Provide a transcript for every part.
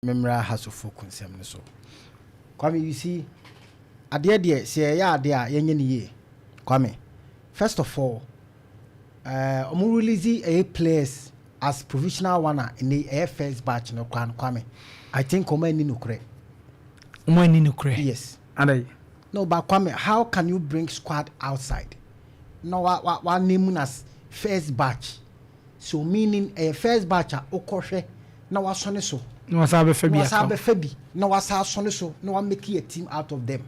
memra has of folk consem so. Kwame, you see, ade say ya ade a yenye ni ye. Kwame, first of all, omu release a players as provisional one in the first batch no Kwame. I think omo ni nukre. Yes. And no, but Kwame, how can you bring squad outside? No, what name as first batch. So meaning a first batch okoshe na wasone so. No wasabe febi. No wasa sone so. No one make a team out of them.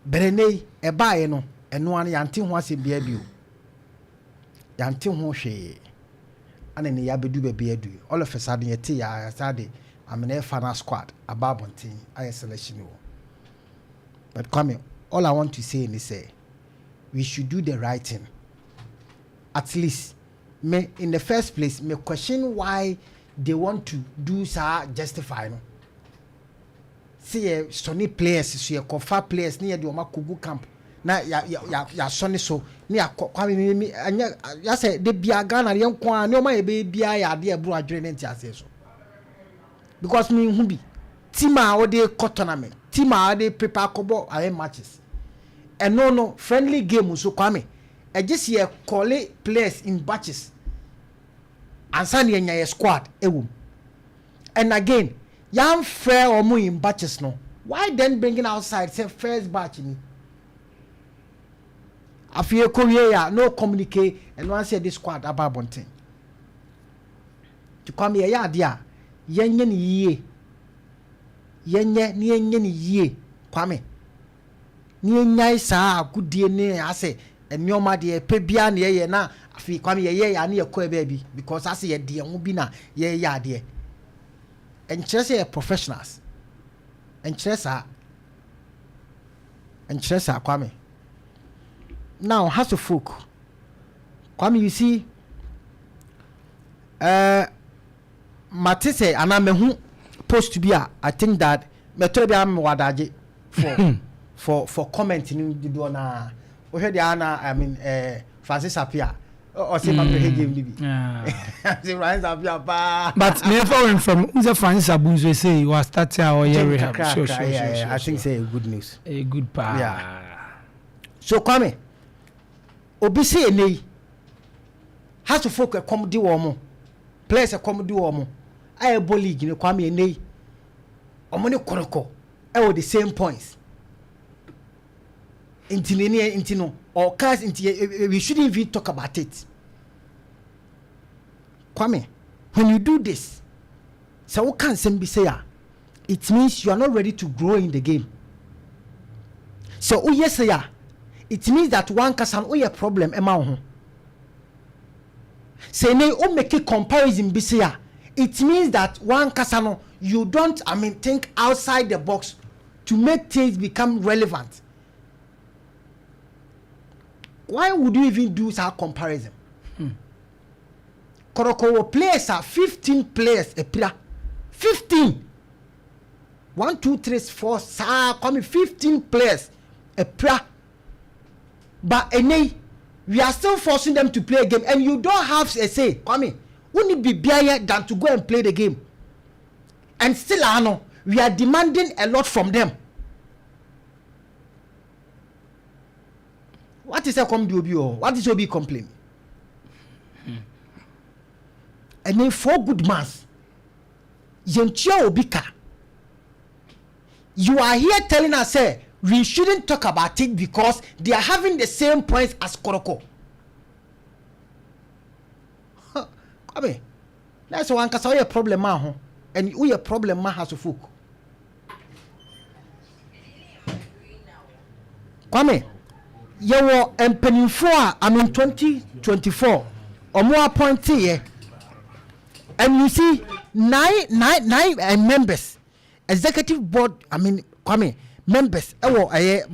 Berene e bae no eno an yanti ho ase bia bio. Yanti ho hwe. Ane ne ya bedu be adu. All of a sudden yeti ya sade amene final squad ababontin aye selection wo. But come all I want to say is say we should do the right thing. At least me in the first place me question why they want to do so justify no. See Sony players so ye kofa players near the Omakugu camp na ya Sony so near Kwame me ya say de bia Ghana yen kwa ne o ma be bia ya de ebru adwene nti ase so because me hu bi team a o de tournament team a de prepare kobo aye matches and no friendly game so Kwame e just ye call players in batches and send your squad ewum and again young fair or more in batches no why then bringing outside say first batch ni afie korea no communicate and one say this squad about bonten to come here ya dia yenye ni yie yenye ni yie Kwame ni nyai saa agudie ne ase enyoma de pe bia ne ye na afi Kwame ye ya ne ye ko ebe bi because ase ye de ho bi na ye ya de enchese professionals enchese Kwame now has to folk Kwame, you see matese ana me hu post to be I think that me to be am wadaje for comment ni do na o he dia na I mean Francis Apia or say my game bibi say Francis Apia pa but me following from the Francis Abunzo say you are starting our year rehab sure. I think say good news a good pa yeah. So Kwame obi say enei has to folk come di wo mo players come di wo mo ayebo league ni Kwame enei omo ne koroko e with the same points into no or cars into we shouldn't even talk about it. Kwame, when you do this, so what can be say it means you are not ready to grow in the game. So oh yes it means that one can oh your problem amount. Say ne o make a comparison be say it means that one can you don't think outside the box to make things become relevant. Why would you even do such comparison? Koroko players are 15 players a player. 15. 1, 2, 3, 4, come 15 players a player. But we are still forcing them to play a game, and you don't have a say. Come wouldn't it be better than to go and play the game? And still, we are demanding a lot from them. What is a come do or what is Obi complain? And then 4 good months. Yenchia Obika. You are here telling us say we shouldn't talk about it because they are having the same points as Koroko. Come that's one cause your problem and your problem has to folk. Kwame yewo empanimfo a 2024 omo appointee ye and you see nine members executive board Kwame members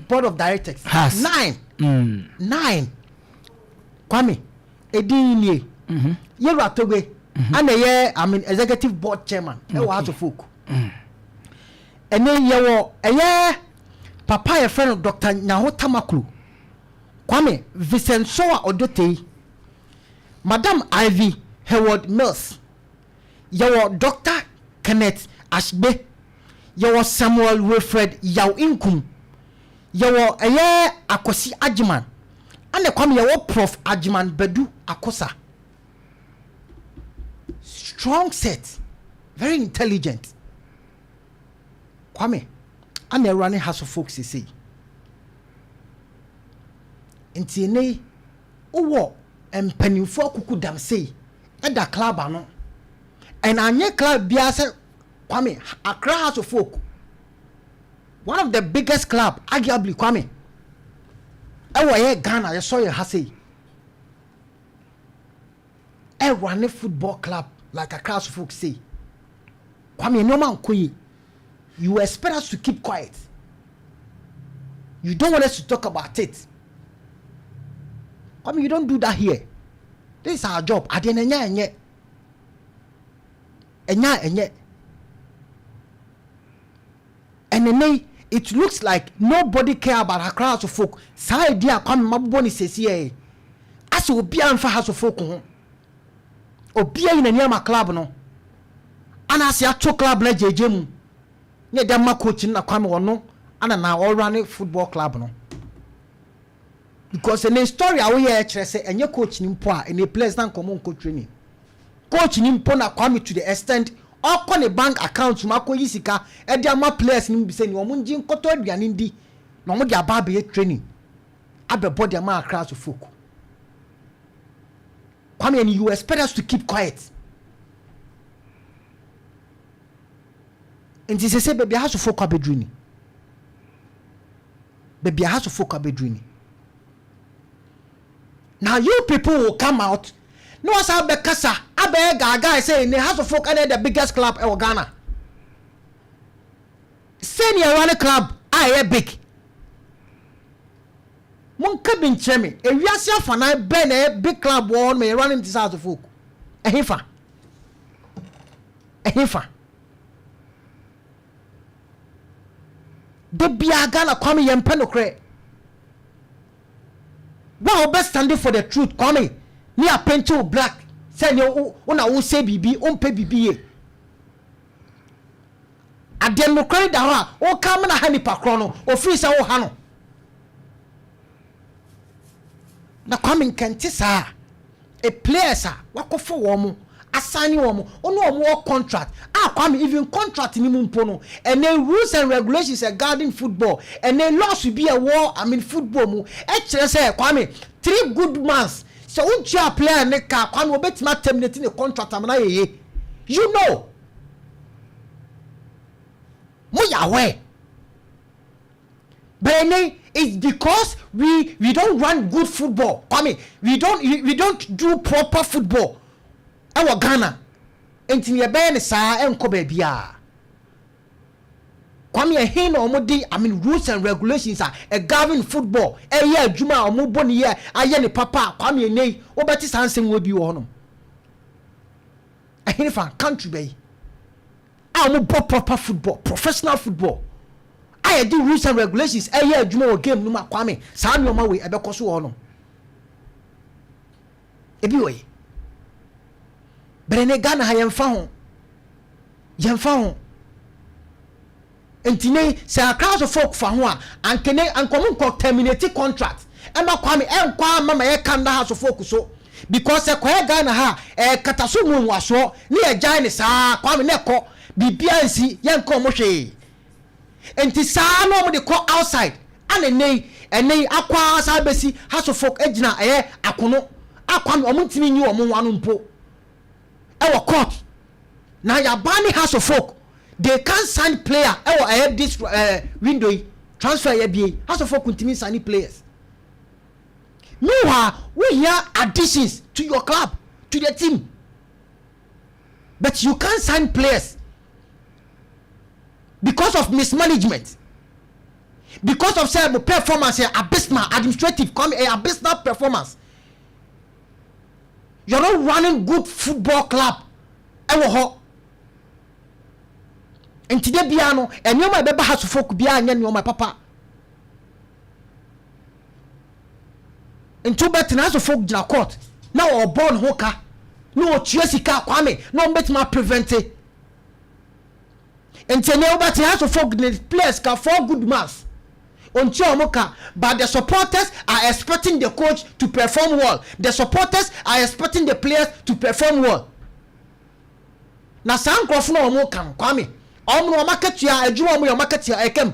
board of directors has 9 Kwame edinye yeru atogwe and executive board chairman House of Folk and then yewo papa your friend Dr. Nyaho Tamaklu Kwame Vincent Soa Odote Madam Ivy Howard Mills Your Dr. Kenneth Ashbe, your Samuel Wilfred Yaw Inkum, your Akosi Ajiman, and the come your Prof Ajiman Bedu Akosa. Strong set, very intelligent. Kwame, and the running house of folks say. Inti ne owo empanimfo akuku dam sei e da club ano and anye club bia se Kwame Accra House of Folk, one of the biggest club arguably Kwame e wo Ghana you saw your hase e run football club like Accra House of Folk say Kwame no man koyi. You expect us to keep quiet. You don't want us to talk about it. I mean, you don't do that here. This is our job. And then it looks like nobody care about her House of Folk. Sa idea come maboni says here. As obi anfa House of Folk ho. Obi in a club no. And as ya to club na jeje mu. Ne dem ma coaching na Kwame wono ana na all run football club no. Because in the story I hear say enye coach ni mpo a ene players na common coach training. Coach ni mpo na Kwame to the extent okọ ne bank account ma ko yisika e dia ma players ni bi say ni omo nji nkoto aduane ndi na omo dia ba be training. Abebo dia ma Accra House of Folk. Kwame, and you expect us to keep quiet. And this say baby House of Folk abedrini. Baby House of Folk abedrini. Now you people will come out. No as I be kasa, abe gaga say in the House of Folk are the biggest club in Ghana. Senior run a club, I big. Mon cabin chemi, a yasia fana ben a big club one may run in this House of Folk. A heifer. A heifer. The Biagana coming and penocre. Wow, best standing for the truth, coming. Me a pencil black. Say you won't say BB, on pay BB. A democrat da o come na hani pa krono, o free sa o hano. Na coming kentisa. A player sa, wako for womu. Assigning woman, no more contract. Kwame, even contract ni mumpono. And then rules and regulations regarding football. And then laws will be a war. I mean football mu. Actually say Kwame, 3 good months. So when you player neka Kwame will bet not terminating the contract. You know. We are aware. But it's because we don't run good football. Kwame, we don't do proper football. Our Ghana, enti ye be ne saa enko ba bia. Kwame he na omodi, I mean rules and regulations are a govern football. Ye adwuma omo boni ye aye ne papa Kwame nei obeti sansem we bi wo no. Ehini fa country be. Omo proper football, professional football. Aye do rules and regulations ye adwuma o game no ma Kwame. Saa no ma we ebekoso wo no. Ebi we. But in Ghana, I am found. Entine say a House of Folk for one and can and common terminate contract. Emma Kwame mama e kanda House of Folk so because a Ghana ha katasumu waso near Giant sa Kwame neko BBNC yan commotion. Enti sa no de call outside and nay aqua sabesi House of Folk ejina akono akwame omuntimi nyi omo wanu mpo. Our court now your banning House of Folk, they can't sign player. I have this window transfer House of Folk continue signing players. Meanwhile, we hear additions to your club, to the team, but you can't sign players because of mismanagement, because of say performance, abysmal administrative, abysmal performance. You're not running good football club. Ewo ho. Enti de bia no, enyo ma beba House of Folk bia anya nyo ma papa. Enti bet na House of Folk gina court. Na o born hoka no sika kwame no bet ma prevent it ntene obati has to folk players ka for good mass onti omoka but the supporters are expecting the coach to perform well. The supporters are expecting the players to perform well. Na san krofo na omo kan kwame omo market ya adwuma omo your market ya ekem.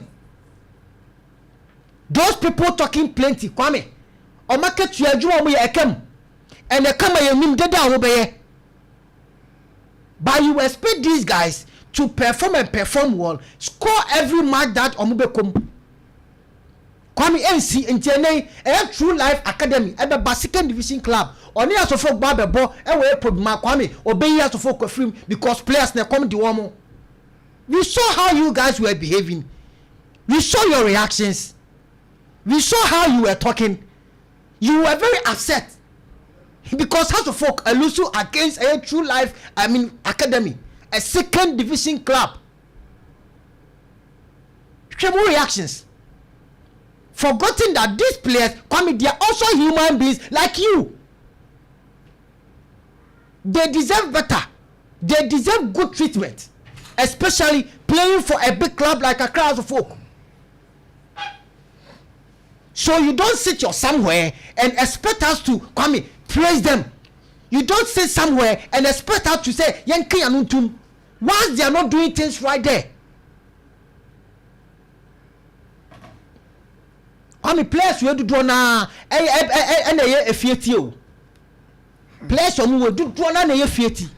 Those people talking plenty kwame o market ya adwuma omo ya ekem and the kama ya nim deda wo beye. But you expect these guys to perform and perform well, score every match that omo be come. Kwame NC Ntene a True Life Academy ebe ba second division club oni asofo gba bebo e we problem Kwame obeyi asofo kwafrim because players na come the womo. We saw how you guys were behaving, we saw your reactions, we saw how you were talking. You were very upset because House of Folk lose against a True Life Academy, a second division club. More reactions, forgetting that these players, Kwame, they are also human beings like you. They deserve better. They deserve good treatment, especially playing for a big club like Accra House of Folk. So you don't sit your somewhere and expect us to Kwame praise them. You don't sit somewhere and expect us to say Yankee Anuntum once they are not doing things right there. Kwame, players we do na and a fieti. Players we do na na fieti.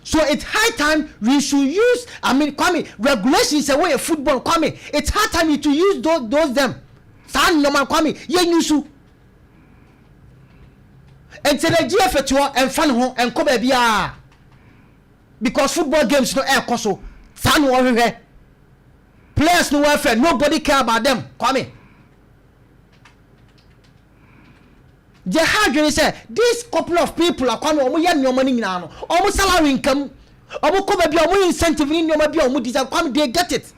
So it's high time we should use, Kwame, regulations away of football, Kwame. It's high time to use those them. San no man Kwame, ye nyusu. And say the GF and fan ho and come bia. Because football games no air koso. San wo hwe. Players no welfare, nobody care about them, Kwame. The hard say this couple of people are coming omo yan your money now. Omo salary income, omo ko be omo incentive ni omo be omo deserve come they get it.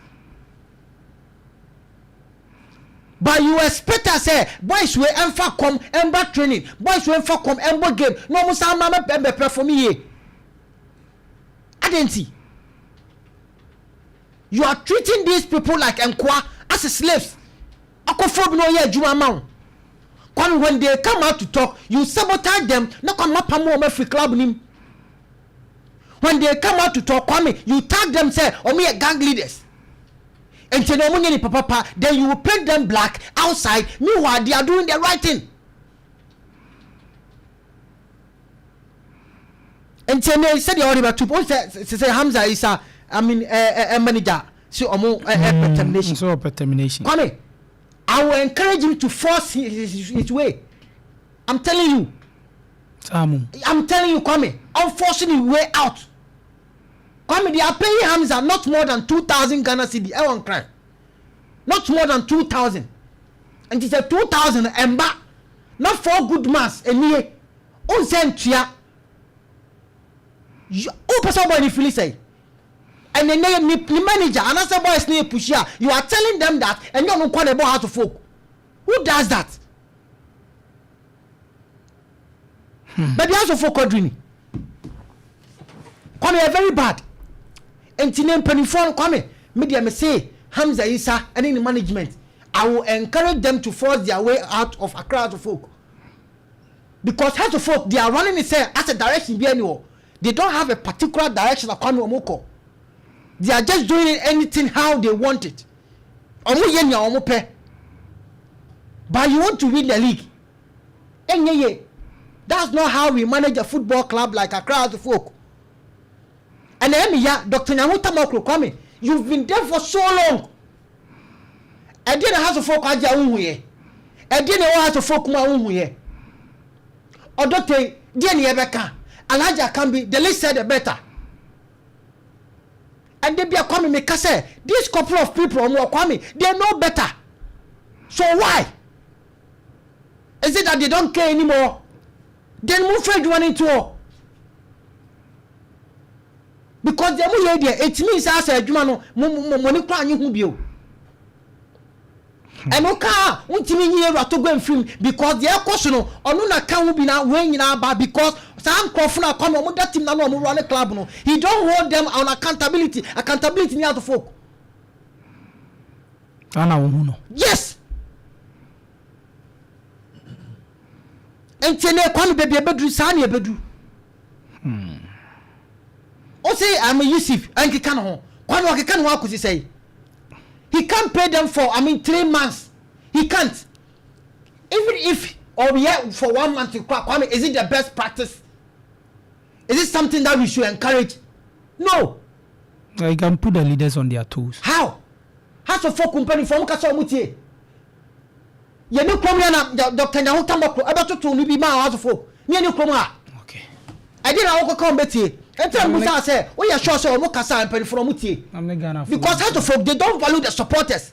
But you expect us say boys we enfa come emba training, boys we enfa come emba game. No omo sa mama be perform here. Adenti. You are treating these people like enkwa as slaves. Akofo no ye adwuma ma. When they come out to talk, you sabotage them. No come up free club nim. When they come out to talk, Kwame, you tag them, say, "Oh me gang leaders." And papa, then you will paint them black outside. Meanwhile, they are doing the right thing. And they said the audio to say Hamza is a manager. So termination. So termination. Kwame, I will encourage him to force his way. I'm telling you. I'm telling you, Kwame. I'm forcing his way out. Kwame, they are paying Hamza not more than 2,000 Ghana cedi. I won't cry. Not more than 2,000. And he said 2,000 and back. Not for good mass. And here, on Centria. Oh, person boy, if you say. And then the manager, another boy is near Pushia. You are telling them that, and you don't know about how to folk. Who does that? But they also folk dreaming. Kwame are very bad. And Tinem Penifon Kwame, media may say Hamza Isa and in the management. I will encourage them to force their way out of Accra to folk. Because House of Folk, they are running it as a direction behind. They don't have a particular direction of Kwame Omoko. They are just doing anything how they want it. But you want to win the league. That's not how we manage a football club like Accra House of Folk. And then Dr. Nyamuta Mokro Kwame, you've been there for so long. I didn't House of Folk aja unhuye. I didn't House of Folk ma unhuye. Odote Dieni Ebeka, Alaja can be the least said the better. And they be a Kwame make say this couple of people Kwame, they know better. So why? Is it that they don't care anymore? Then move Fred one into all. Because they move here, it means I said you know money plan you who be. And no car won't me here to go and film because the question on no account will be now weighing in our back because Some crofuna come on that team na no run the club no. He don't hold them on accountability. Accountability near to folk. Yes. And tene kwame baby bedru sani ebedu. O say I'm a Yusuf and he can ho. Kwame o can ho akusi say. He can't pay them for 3 months. He can't. Even if or we have for 1 month to Kwame, is it the best practice? Is it something that we should encourage? No. You can put the leaders on their toes. How? How to folk company from Kaso Mutie? You know, Dr. Nahu Tambako, about to be my house of folk. Near you come out. Okay. I didn't come Betty. And tell Musa say, we are sure so Mokasa and Penny from Mutie. I'm not gonna. Because how to folk, they don't value the supporters.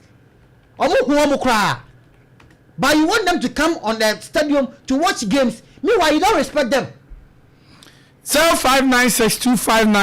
But you want them to come on the stadium to watch games. Meanwhile, you don't respect them. 059625